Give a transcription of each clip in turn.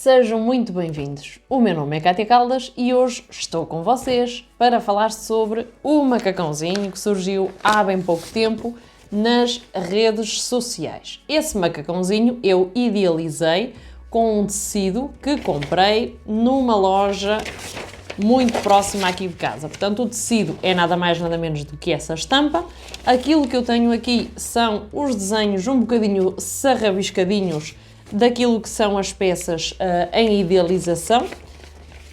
Sejam muito bem-vindos. O meu nome é Cátia Caldas e hoje estou com vocês para falar sobre o macacãozinho que surgiu há bem pouco tempo nas redes sociais. Esse macacãozinho eu idealizei com um tecido que comprei numa loja muito próxima aqui de casa. Portanto, o tecido é nada mais nada menos do que essa estampa. Aquilo que eu tenho aqui são os desenhos um bocadinho sarrabiscadinhos daquilo que são as peças em idealização.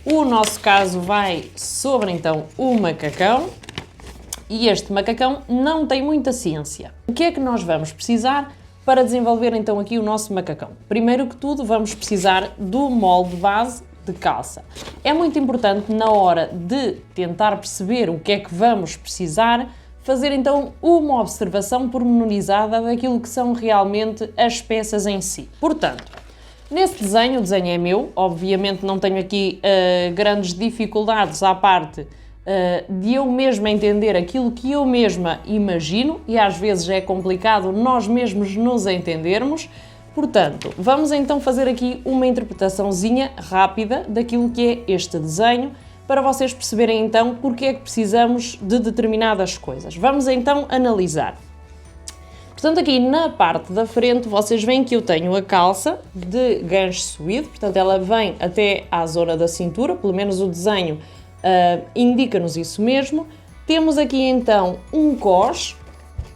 O nosso caso vai sobre então o macacão e este macacão não tem muita ciência. O que é que nós vamos precisar para desenvolver então aqui o nosso macacão? Primeiro que tudo vamos precisar do molde base de calça. É muito importante na hora de tentar perceber o que é que vamos precisar fazer então uma observação pormenorizada daquilo que são realmente as peças em si. Portanto, nesse desenho, o desenho é meu, obviamente não tenho aqui grandes dificuldades à parte de eu mesma entender aquilo que eu mesma imagino e às vezes é complicado nós mesmos nos entendermos. Portanto, vamos então fazer aqui uma interpretaçãozinha rápida daquilo que é este desenho, para vocês perceberem então porque é que precisamos de determinadas coisas. Vamos então analisar. Portanto, aqui na parte da frente vocês veem que eu tenho a calça de gancho suído, portanto ela vem até à zona da cintura, pelo menos o desenho indica-nos isso mesmo. Temos aqui então um cós,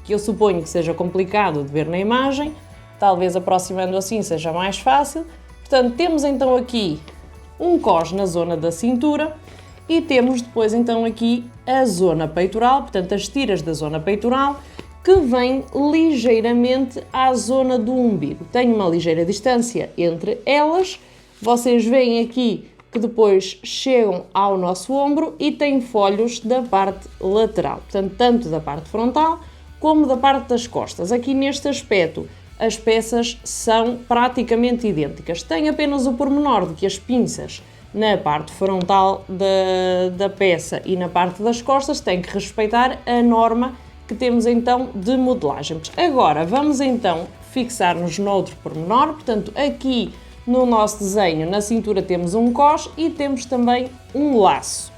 que eu suponho que seja complicado de ver na imagem, talvez aproximando assim seja mais fácil. Portanto, temos então aqui um cós na zona da cintura e temos depois então aqui a zona peitoral, portanto as tiras da zona peitoral que vêm ligeiramente à zona do umbigo. Tem uma ligeira distância entre elas, vocês veem aqui que depois chegam ao nosso ombro e têm folhos da parte lateral, portanto tanto da parte frontal como da parte das costas. Aqui neste aspecto as peças são praticamente idênticas, tem apenas o pormenor de que as pinças na parte frontal da peça e na parte das costas têm que respeitar a norma que temos então de modelagem. Agora vamos então fixar-nos noutro pormenor, portanto aqui no nosso desenho na cintura temos um cós e temos também um laço.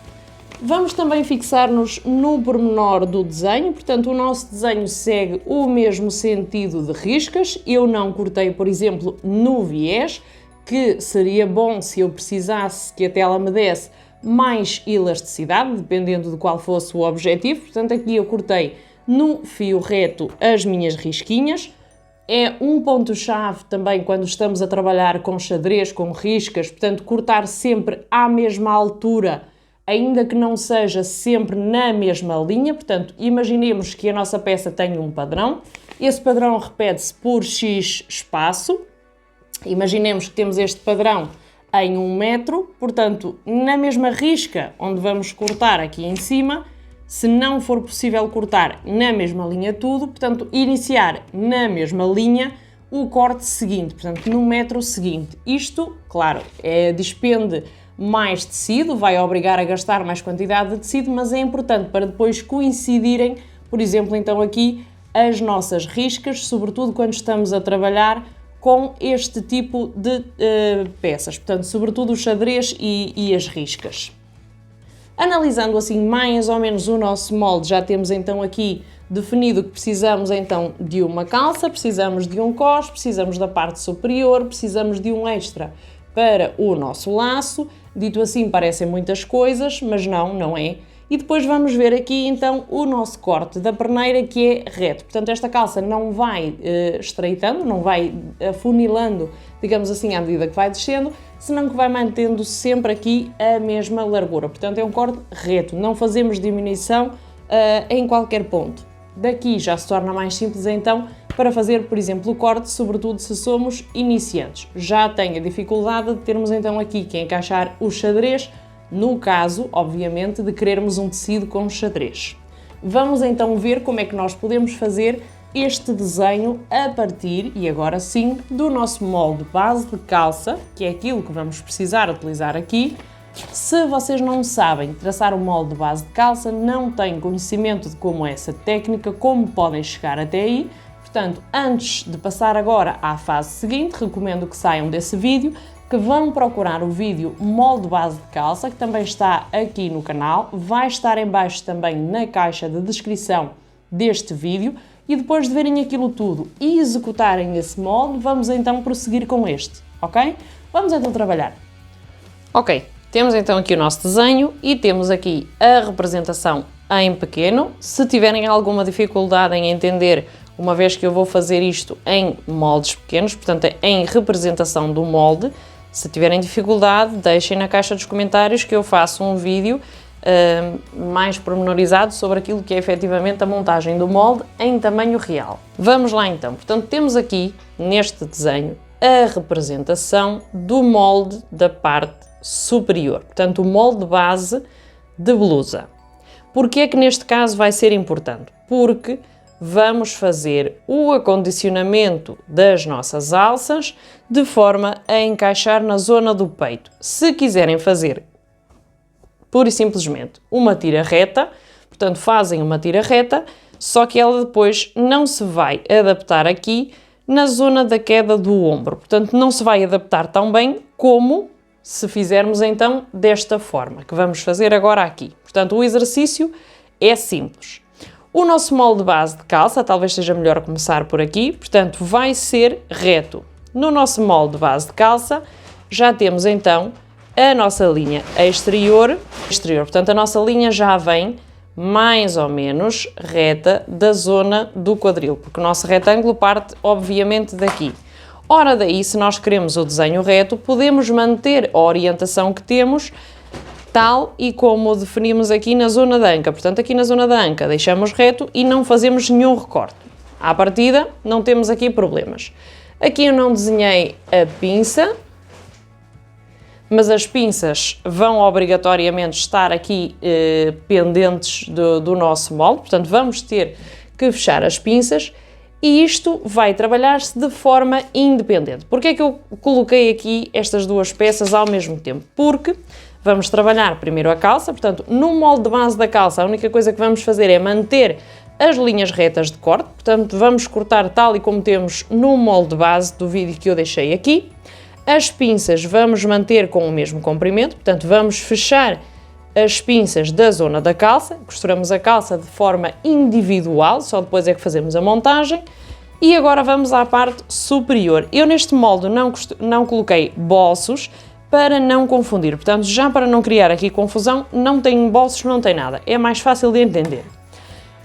Vamos também fixar-nos no pormenor do desenho, portanto o nosso desenho segue o mesmo sentido de riscas, eu não cortei, por exemplo, no viés, que seria bom se eu precisasse que a tela me desse mais elasticidade, dependendo de qual fosse o objetivo. Portanto, aqui eu cortei no fio reto as minhas risquinhas. É um ponto-chave também quando estamos a trabalhar com xadrez, com riscas, portanto, cortar sempre à mesma altura, ainda que não seja sempre na mesma linha. Portanto, imaginemos que a nossa peça tem um padrão, esse padrão repete-se por X espaço. Imaginemos que temos este padrão em 1 metro, portanto, na mesma risca onde vamos cortar aqui em cima, se não for possível cortar na mesma linha tudo, portanto, iniciar na mesma linha o corte seguinte, portanto, no metro seguinte. Isto, claro, despende mais tecido, vai obrigar a gastar mais quantidade de tecido, mas é importante para depois coincidirem, por exemplo, então aqui as nossas riscas, sobretudo quando estamos a trabalhar com este tipo de peças, portanto, sobretudo o xadrez e as riscas. Analisando assim mais ou menos o nosso molde, já temos então aqui definido que precisamos então de uma calça, precisamos de um cós, precisamos da parte superior, precisamos de um extra para o nosso laço. Dito assim parecem muitas coisas, mas não é. E depois vamos ver aqui então o nosso corte da perneira, que é reto. Portanto, esta calça não vai estreitando, não vai afunilando, digamos assim, à medida que vai descendo, senão que vai mantendo sempre aqui a mesma largura. Portanto, é um corte reto, não fazemos diminuição em qualquer ponto. Daqui já se torna mais simples então para fazer, por exemplo, o corte, sobretudo se somos iniciantes. Já tem a dificuldade de termos então aqui que encaixar o xadrez, no caso, obviamente, de querermos um tecido com xadrez. Vamos então ver como é que nós podemos fazer este desenho a partir, e agora sim, do nosso molde base de calça, que é aquilo que vamos precisar utilizar aqui. Se vocês não sabem traçar o molde base de calça, não têm conhecimento de como é essa técnica, como podem chegar até aí, portanto, antes de passar agora à fase seguinte, recomendo que saiam desse vídeo, que vão procurar o vídeo molde base de calça, que também está aqui no canal, vai estar em baixo também na caixa de descrição deste vídeo, e depois de verem aquilo tudo e executarem esse molde, vamos então prosseguir com este, ok? Vamos então trabalhar. Ok, temos então aqui o nosso desenho e temos aqui a representação em pequeno. Se tiverem alguma dificuldade em entender, uma vez que eu vou fazer isto em moldes pequenos, portanto em representação do molde, se tiverem dificuldade, deixem na caixa dos comentários que eu faço um vídeo mais pormenorizado sobre aquilo que é efetivamente a montagem do molde em tamanho real. Vamos lá então. Portanto, temos aqui neste desenho a representação do molde da parte superior, portanto o molde base de blusa. Porquê é que neste caso vai ser importante? Porque vamos fazer o acondicionamento das nossas alças de forma a encaixar na zona do peito. Se quiserem fazer pura e simplesmente uma tira reta, portanto fazem uma tira reta, só que ela depois não se vai adaptar aqui na zona da queda do ombro, portanto não se vai adaptar tão bem como se fizermos então desta forma, que vamos fazer agora aqui. Portanto o exercício é simples. O nosso molde base de calça, talvez seja melhor começar por aqui, portanto vai ser reto. No nosso molde base de calça já temos então a nossa linha exterior, portanto a nossa linha já vem mais ou menos reta da zona do quadril, porque o nosso retângulo parte obviamente daqui. Ora daí, se nós queremos o desenho reto, podemos manter a orientação que temos tal e como definimos aqui na zona da anca. Portanto, aqui na zona da anca deixamos reto e não fazemos nenhum recorte. À partida, não temos aqui problemas. Aqui eu não desenhei a pinça, mas as pinças vão obrigatoriamente estar aqui pendentes do nosso molde, portanto vamos ter que fechar as pinças e isto vai trabalhar-se de forma independente. Porquê é que eu coloquei aqui estas duas peças ao mesmo tempo? Porque vamos trabalhar primeiro a calça, portanto no molde de base da calça a única coisa que vamos fazer é manter as linhas retas de corte, portanto vamos cortar tal e como temos no molde base do vídeo que eu deixei aqui. As pinças vamos manter com o mesmo comprimento, portanto vamos fechar as pinças da zona da calça, costuramos a calça de forma individual, só depois é que fazemos a montagem. E agora vamos à parte superior. Eu neste molde não coloquei bolsos para não confundir, portanto já para não criar aqui confusão, não tem bolsos, não tem nada, é mais fácil de entender.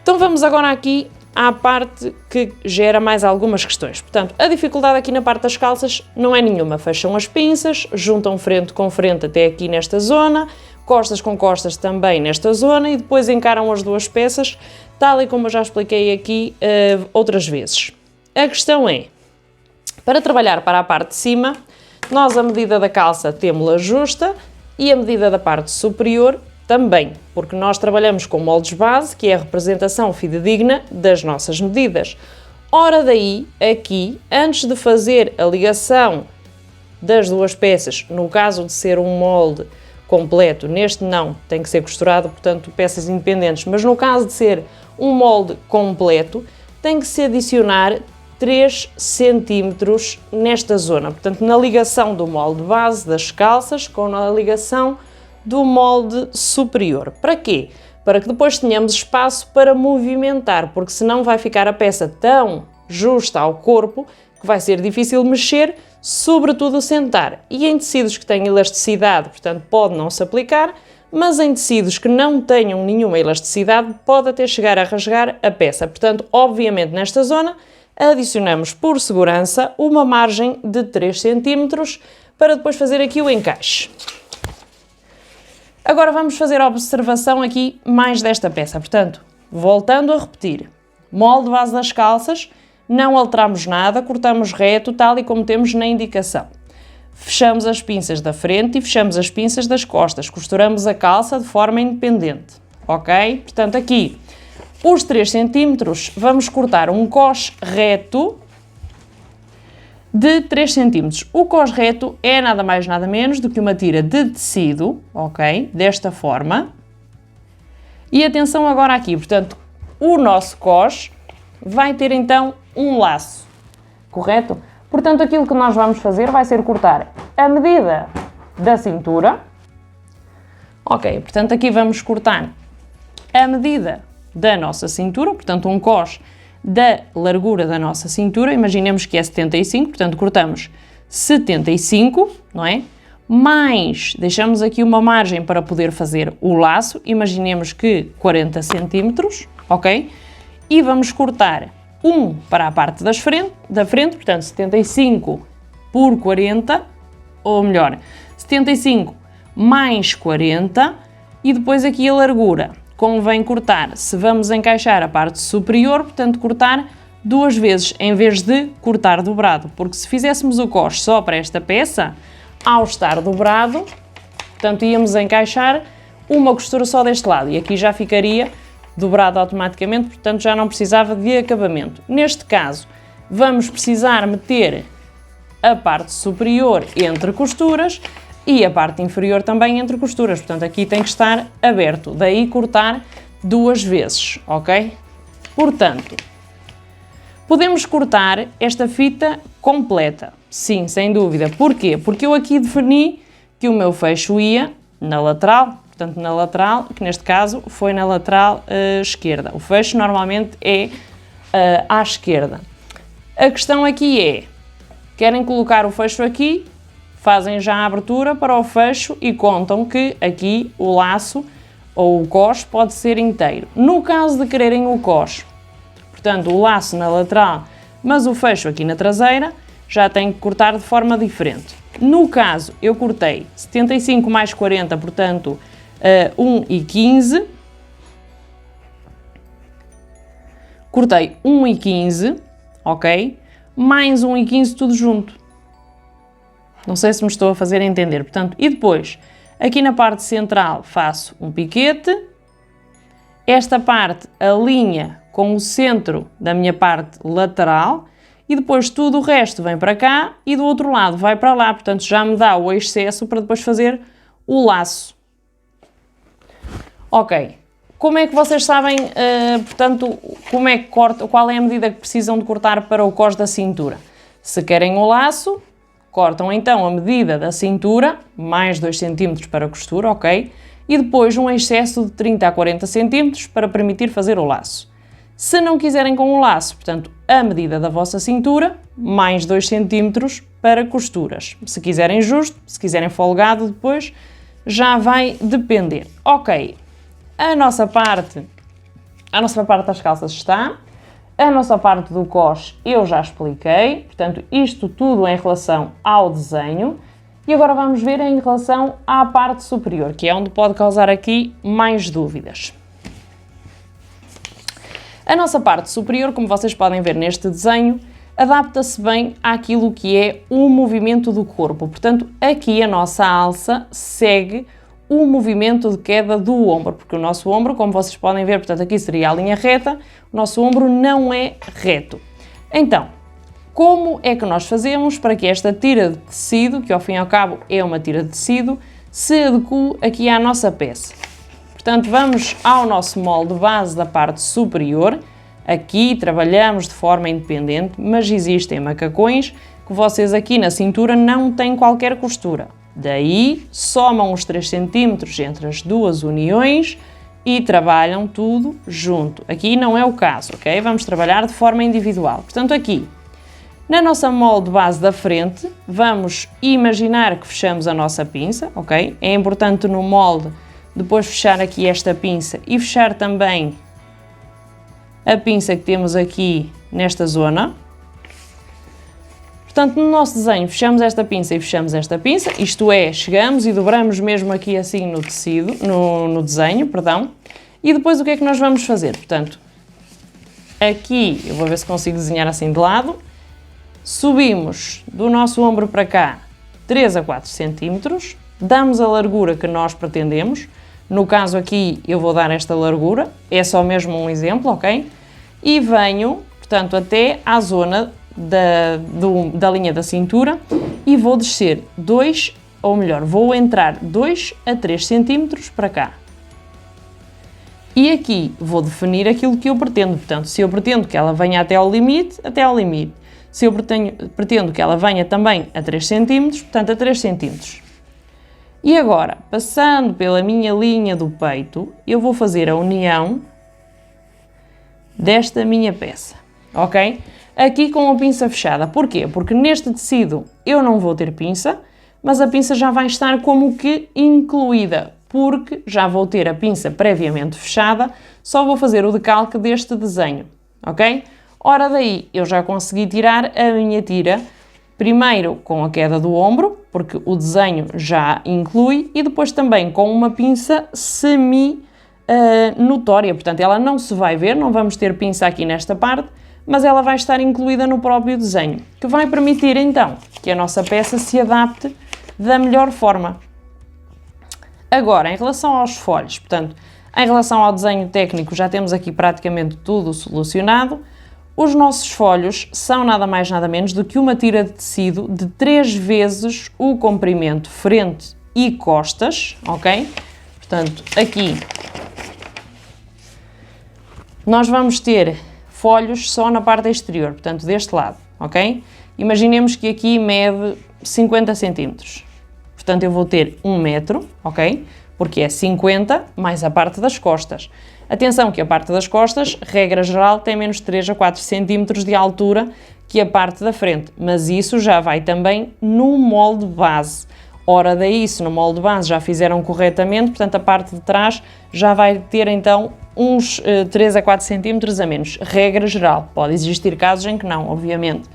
Então vamos agora aqui à parte que gera mais algumas questões. Portanto, a dificuldade aqui na parte das calças não é nenhuma. Fecham as pinças, juntam frente com frente até aqui nesta zona, costas com costas também nesta zona e depois encaram as duas peças, tal e como eu já expliquei aqui outras vezes. A questão é, para trabalhar para a parte de cima, nós a medida da calça temos-la justa e a medida da parte superior também, porque nós trabalhamos com moldes base, que é a representação fidedigna das nossas medidas. Ora daí, aqui, antes de fazer a ligação das duas peças, no caso de ser um molde completo, neste não, tem que ser costurado, portanto, peças independentes, mas no caso de ser um molde completo, tem que se adicionar 3 centímetros nesta zona, portanto, na ligação do molde base das calças com a ligação do molde superior. Para quê? Para que depois tenhamos espaço para movimentar, porque senão vai ficar a peça tão justa ao corpo que vai ser difícil mexer, sobretudo sentar. E em tecidos que têm elasticidade, portanto, pode não se aplicar, mas em tecidos que não tenham nenhuma elasticidade, pode até chegar a rasgar a peça. Portanto, obviamente, nesta zona, adicionamos por segurança uma margem de 3 centímetros para depois fazer aqui o encaixe. Agora vamos fazer a observação aqui mais desta peça, portanto, voltando a repetir, molde base das calças, não alteramos nada, cortamos reto tal e como temos na indicação. Fechamos as pinças da frente e fechamos as pinças das costas, costuramos a calça de forma independente, ok? Portanto, aqui, os 3 centímetros, vamos cortar um cós reto de 3 centímetros. O cós reto é nada mais nada menos do que uma tira de tecido, ok? Desta forma. E atenção agora aqui, portanto, o nosso cós vai ter então um laço, correto? Portanto, aquilo que nós vamos fazer vai ser cortar a medida da cintura. Ok, portanto aqui vamos cortar a medida da nossa cintura, portanto um cos da largura da nossa cintura, imaginemos que é 75, portanto cortamos 75, não é? Mais, deixamos aqui uma margem para poder fazer o laço, imaginemos que 40 centímetros, ok? E vamos cortar um para a parte da frente, portanto 75 por 40, ou melhor, 75 mais 40, e depois aqui a largura. Convém cortar, se vamos encaixar a parte superior, portanto cortar 2 vezes, em vez de cortar dobrado, porque se fizéssemos o cos só para esta peça, ao estar dobrado, portanto íamos encaixar uma costura só deste lado, e aqui já ficaria dobrado automaticamente, portanto já não precisava de acabamento. Neste caso, vamos precisar meter a parte superior entre costuras e a parte inferior também entre costuras, portanto aqui tem que estar aberto, daí cortar 2 vezes, ok? Portanto, podemos cortar esta fita completa, sim, sem dúvida. Porquê? Porque eu aqui defini que o meu fecho ia na lateral, portanto na lateral, que neste caso foi na lateral esquerda. O fecho normalmente é à esquerda. A questão aqui é, querem colocar o fecho aqui, fazem já a abertura para o fecho e contam que aqui o laço ou o cos pode ser inteiro. No caso de quererem o cos, portanto o laço na lateral, mas o fecho aqui na traseira, já tem que cortar de forma diferente. No caso, eu cortei 75 mais 40, portanto 1,15. Cortei 1,15, ok? Mais 1,15 tudo junto. Não sei se me estou a fazer entender. Portanto, e depois, aqui na parte central faço um piquete. Esta parte alinha com o centro da minha parte lateral e depois tudo o resto vem para cá e do outro lado vai para lá. Portanto, já me dá o excesso para depois fazer o laço. Ok. Como é que vocês sabem, portanto, como é que cortam, qual é a medida que precisam de cortar para o cos da cintura? Se querem o laço, cortam então a medida da cintura, mais 2 cm para a costura, ok? E depois um excesso de 30 a 40 cm para permitir fazer o laço. Se não quiserem com o laço, portanto, a medida da vossa cintura, mais 2 cm para costuras. Se quiserem justo, se quiserem folgado depois, já vai depender. Ok, a nossa parte das calças está. A nossa parte do cos eu já expliquei, portanto isto tudo em relação ao desenho. E agora vamos ver em relação à parte superior, que é onde pode causar aqui mais dúvidas. A nossa parte superior, como vocês podem ver neste desenho, adapta-se bem àquilo que é o movimento do corpo. Portanto, aqui a nossa alça segue o movimento de queda do ombro, porque o nosso ombro, como vocês podem ver, portanto aqui seria a linha reta, o nosso ombro não é reto. Então, como é que nós fazemos para que esta tira de tecido, que ao fim e ao cabo é uma tira de tecido, se adeque aqui à nossa peça? Portanto, vamos ao nosso molde base da parte superior. Aqui trabalhamos de forma independente, mas existem macacões que vocês aqui na cintura não têm qualquer costura. Daí, somam os 3 cm entre as duas uniões e trabalham tudo junto. Aqui não é o caso, ok? Vamos trabalhar de forma individual. Portanto, aqui, na nossa molde base da frente, vamos imaginar que fechamos a nossa pinça, ok? É importante no molde depois fechar aqui esta pinça e fechar também a pinça que temos aqui nesta zona. Portanto, no nosso desenho fechamos esta pinça e fechamos esta pinça, isto é, chegamos e dobramos mesmo aqui assim no tecido, no desenho, perdão. E depois o que é que nós vamos fazer? Portanto, aqui, eu vou ver se consigo desenhar assim de lado, subimos do nosso ombro para cá 3 a 4 cm, damos a largura que nós pretendemos, no caso aqui eu vou dar esta largura, é só mesmo um exemplo, ok? E venho, portanto, até à zona da linha da cintura e vou descer 2, ou melhor, vou entrar 2 a 3 cm para cá. E aqui vou definir aquilo que eu pretendo, portanto, se eu pretendo que ela venha até ao limite, até ao limite. Se eu pretendo que ela venha também a 3 cm, portanto a 3 cm. E agora, passando pela minha linha do peito, eu vou fazer a união desta minha peça, ok? Aqui com a pinça fechada. Porquê? Porque neste tecido eu não vou ter pinça, mas a pinça já vai estar como que incluída, porque já vou ter a pinça previamente fechada, só vou fazer o decalque deste desenho, ok? Ora daí, eu já consegui tirar a minha tira, primeiro com a queda do ombro, porque o desenho já inclui, e depois também com uma pinça semi-notória, portanto ela não se vai ver, não vamos ter pinça aqui nesta parte, mas ela vai estar incluída no próprio desenho, que vai permitir então que a nossa peça se adapte da melhor forma. Agora, em relação aos folhos, portanto, em relação ao desenho técnico já temos aqui praticamente tudo solucionado. Os nossos folhos são nada mais nada menos do que uma tira de tecido de 3 vezes o comprimento frente e costas, ok? Portanto, aqui nós vamos ter folhos só na parte exterior, portanto, deste lado, ok? Imaginemos que aqui mede 50 cm. Portanto, eu vou ter 1 metro, ok? Porque é 50 mais a parte das costas. Atenção que a parte das costas, regra geral, tem menos 3 a 4 cm de altura que a parte da frente, mas isso já vai também no molde base. Ora daí, se no molde base já fizeram corretamente, portanto a parte de trás já vai ter então uns 3 a 4 cm a menos, regra geral. Pode existir casos em que não, obviamente.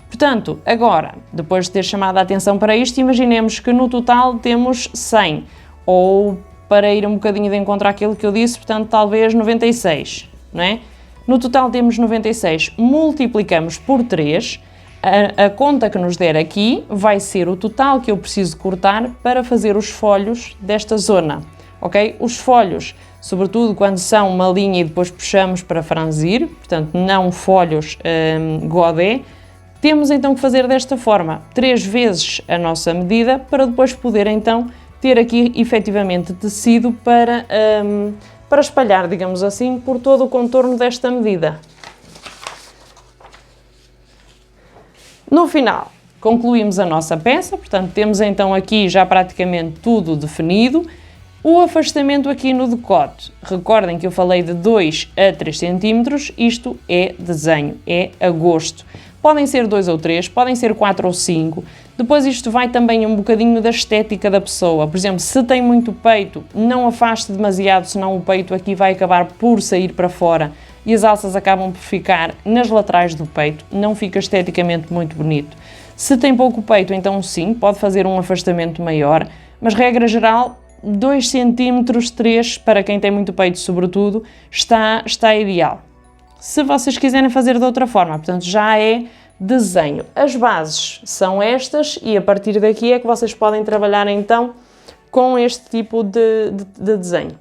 Portanto, agora, depois de ter chamado a atenção para isto, imaginemos que no total temos 100, ou para ir um bocadinho de encontro àquilo que eu disse, portanto, talvez 96, não é? No total temos 96, multiplicamos por 3, a conta que nos der aqui vai ser o total que eu preciso cortar para fazer os folhos desta zona, ok? Os folhos, sobretudo quando são uma linha e depois puxamos para franzir, portanto, não folhos godé, temos então que fazer desta forma, 3 vezes a nossa medida, para depois poder então ter aqui efetivamente tecido para espalhar, digamos assim, por todo o contorno desta medida. No final, concluímos a nossa peça, portanto temos então aqui já praticamente tudo definido. O afastamento aqui no decote, recordem que eu falei de 2 a 3 cm, isto é desenho, é a gosto. Podem ser 2 ou 3, podem ser 4 ou 5, depois isto vai também um bocadinho da estética da pessoa. Por exemplo, se tem muito peito, não afaste demasiado, senão o peito aqui vai acabar por sair para fora e as alças acabam por ficar nas laterais do peito, não fica esteticamente muito bonito. Se tem pouco peito, então sim, pode fazer um afastamento maior, mas regra geral, 2 cm, 3, para quem tem muito peito sobretudo, está ideal. Se vocês quiserem fazer de outra forma, portanto já é desenho. As bases são estas e a partir daqui é que vocês podem trabalhar então com este tipo de desenho.